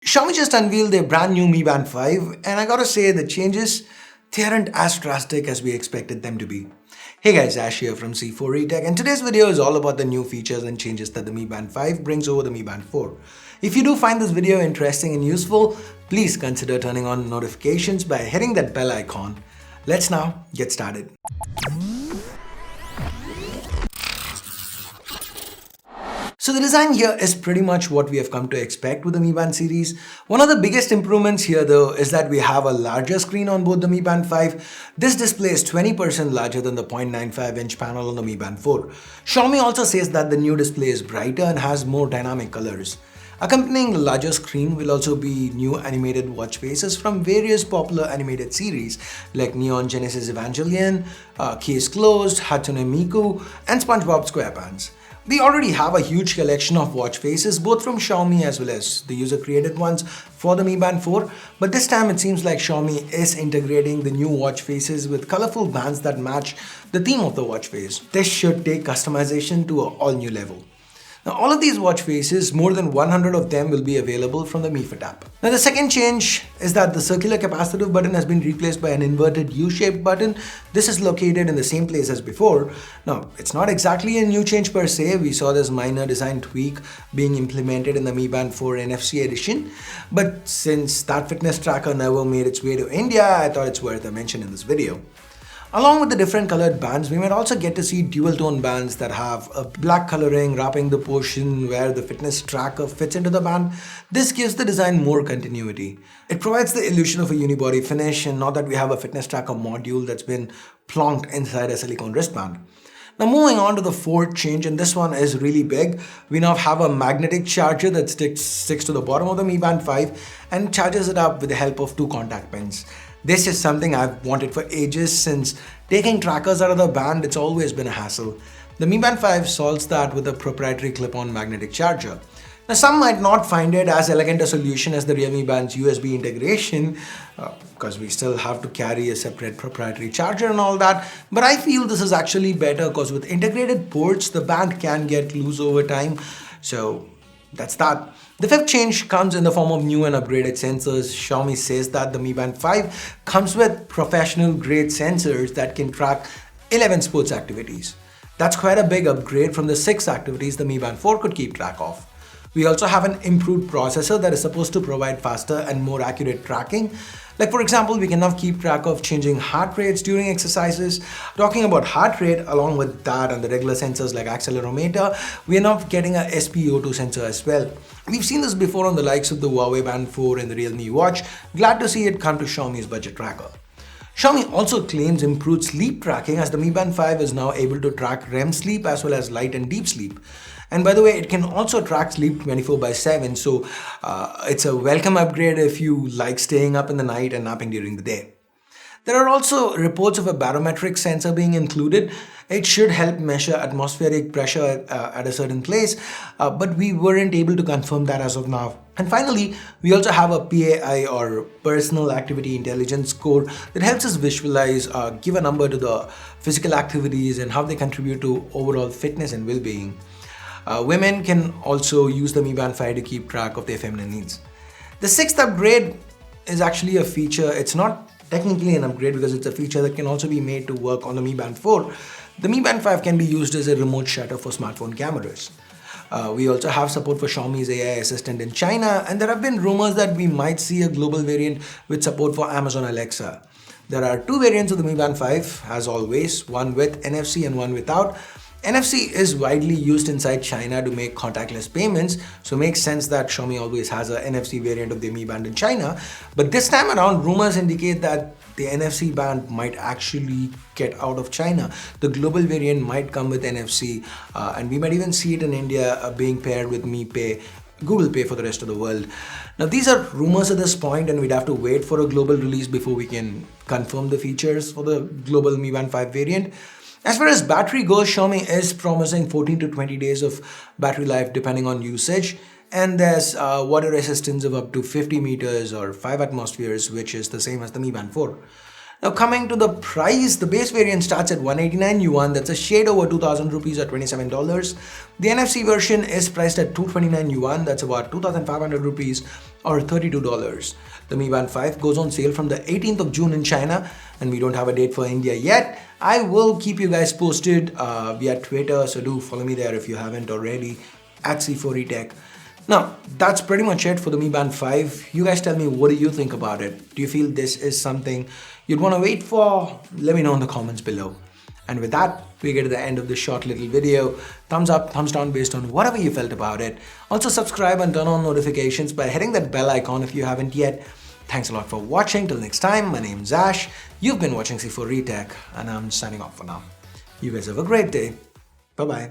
Xiaomi just unveiled their brand new Mi Band 5, and I gotta say the changes, they aren't as drastic as we expected them to be. Hey guys, Ash here from C4 Tech, and today's video is all about the new features and changes that the Mi Band 5 brings over the Mi Band 4. If you do find this video interesting and useful, please consider turning on notifications by hitting that bell icon. Let's now get started. So the design here is pretty much what we have come to expect with the Mi Band series. One of the biggest improvements here though is that we have a larger screen on both the Mi Band 5. This display is 20% larger than the 0.95-inch panel on the Mi Band 4. Xiaomi also says that the new display is brighter and has more dynamic colors. Accompanying the larger screen will also be new animated watch faces from various popular animated series like Neon Genesis Evangelion, Case Closed, Hatsune Miku, and SpongeBob SquarePants. We already have a huge collection of watch faces both from Xiaomi as well as the user-created ones for the Mi Band 4, but this time it seems like Xiaomi is integrating the new watch faces with colorful bands that match the theme of the watch face. This should take customization to an all-new level. Now all of these watch faces, more than 100 of them will be available from the Mi Fit app. Now the second change is that the circular capacitive button has been replaced by an inverted U-shaped button. This is located in the same place as before. Now it's not exactly a new change per se. We saw this minor design tweak being implemented in the Mi Band 4 NFC edition. But since that fitness tracker never made its way to India, I thought it's worth a mention in this video. Along with the different colored bands, we might also get to see dual tone bands that have a black coloring wrapping the portion where the fitness tracker fits into the band. This gives the design more continuity. It provides the illusion of a unibody finish and not that we have a fitness tracker module that's been plonked inside a silicone wristband. Now moving on to the fourth change, and this one is really big. We now have a magnetic charger that sticks to the bottom of the Mi Band 5 and charges it up with the help of two contact pins. This is something I've wanted for ages since taking trackers out of the band, it's always been a hassle. The Mi Band 5 solves that with a proprietary clip-on magnetic charger. Now some might not find it as elegant a solution as the Realme Band's USB integration because we still have to carry a separate proprietary charger and all that, but I feel this is actually better because with integrated ports the band can get loose over time, so that's that. The fifth change comes in the form of new and upgraded sensors. Xiaomi says that the Mi Band 5 comes with professional grade sensors that can track 11 sports activities. That's quite a big upgrade from the 6 activities the Mi Band 4 could keep track of. We also have an improved processor that is supposed to provide faster and more accurate tracking. Like for example, we can now keep track of changing heart rates during exercises. Talking about heart rate, along with that and the regular sensors like accelerometer, we are now getting a SpO2 sensor as well. We've seen this before on the likes of the Huawei Band 4 and the Realme Watch. Glad to see it come to Xiaomi's budget tracker. Xiaomi also claims improved sleep tracking as the Mi Band 5 is now able to track REM sleep as well as light and deep sleep. And by the way, it can also track sleep 24/7, so it's a welcome upgrade if you like staying up in the night and napping during the day. There are also reports of a barometric sensor being included. It should help measure atmospheric pressure at a certain place, but we weren't able to confirm that as of now. And finally, we also have a PAI or Personal Activity Intelligence score that helps us visualize, give a number to the physical activities and how they contribute to overall fitness and well-being. Women can also use the Mi Band 5 to keep track of their feminine needs. The sixth upgrade is actually a feature. It's not technically an upgrade because it's a feature that can also be made to work on the Mi Band 4. The Mi Band 5 can be used as a remote shutter for smartphone cameras. We also have support for Xiaomi's AI assistant in China, and there have been rumors that we might see a global variant with support for Amazon Alexa. There are 2 variants of the Mi Band 5, as always, one with NFC and one without. NFC is widely used inside China to make contactless payments, so it makes sense that Xiaomi always has a NFC variant of the Mi Band in China. But this time around, rumors indicate that the NFC band might actually get out of China. The global variant might come with NFC, and we might even see it in India being paired with Mi Pay, Google Pay for the rest of the world. Now these are rumors at this point, and we'd have to wait for a global release before we can confirm the features for the global Mi Band 5 variant. As far as battery goes, Xiaomi is promising 14 to 20 days of battery life depending on usage. And there's water resistance of up to 50 meters or 5 atmospheres, which is the same as the Mi Band 4. Now coming to the price, the base variant starts at 189 yuan, that's a shade over 2000 rupees or $27. The NFC version is priced at 229 yuan, that's about 2500 rupees or $32. The Mi Band 5 goes on sale from the 18th of June in China, and we don't have a date for India yet. I will keep you guys posted via Twitter, so do follow me there if you haven't already, at C4eTech. Now, that's pretty much it for the Mi Band 5. You guys tell me, what do you think about it? Do you feel this is something you'd want to wait for? Let me know in the comments below. And with that, we get to the end of this short little video. Thumbs up, thumbs down based on whatever you felt about it. Also subscribe and turn on notifications by hitting that bell icon if you haven't yet. Thanks a lot for watching. Till next time, my name's Ash. You've been watching C4eTech, and I'm signing off for now. You guys have a great day. Bye-bye.